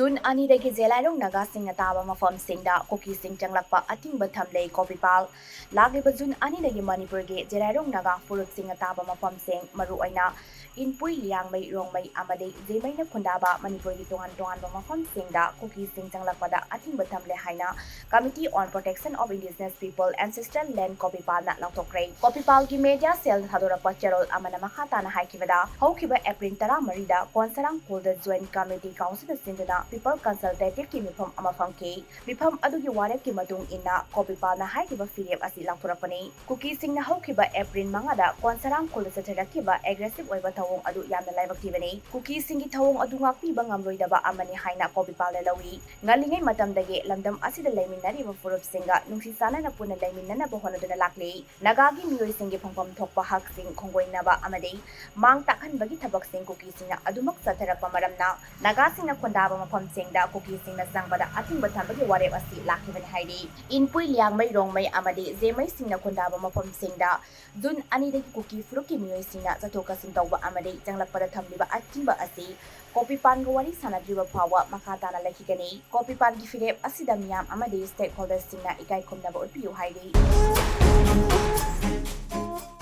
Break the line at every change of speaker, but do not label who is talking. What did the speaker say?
June anidagi Zeliangrong Naga Taba Mafamsingda Kuki Changkpa Athingba Thamle Copipal Lagiba June anidagi Manipurgi Zeliangrong Naga Furupsingna Taba Mafamsing Maru Aina Inpui Liangmai Rongmai Amade Zemaina Kundaba Manipurgi Tongan Mafamsingda Kuki Changkpa Athingba Thamle Haina Committee on Protection of Indigenous People Ancestral Land Copipal na Lautokre Copipal gi media cell Hadorapa Cherol Amana Makhatana Haikivada Haukiba April Tara Marida Konsarang Polder Joint Committee Council Sinduna People Consultative ki mifam amafamki mifam adugi warep ki matung inna Copipal na haikiba firep asi langthurapani Kuki singna haukiba April mangada Konsarang Polder Satarakiba aggressive oiba thawong adu yamna laibaktivani Kuki singi thawong adu ngakpiba ngamroidaba amani haina Copipal lawi ngalingai matamdagi lamdam asida laiminariba Furupsingna nungsisana na puna laiminana bahonaduna lakli nagagi miyoy singi phangpam thokpa haksing khonggoinaba amadi mang takhanbagi thabaksing Kuki singna adumak satharakpa maramna naga singna Taba Mafamsingda Kuki singna Changkpa Athingba Thamle warep asi lakibani haidi Inpui Liangmai Rongmai amadi Zemai singna Taba Mafamsingda June anidagi Kuki Furuki miyoy singna Zathoka sintawba amadi Changkpa Thamliba Athingba asi Copipal ga wari sanadriba phawa makhatana lakhigani Copipal gi firep asida miyam amadi stakeholders singna ikai khumnaba utpiyu haidi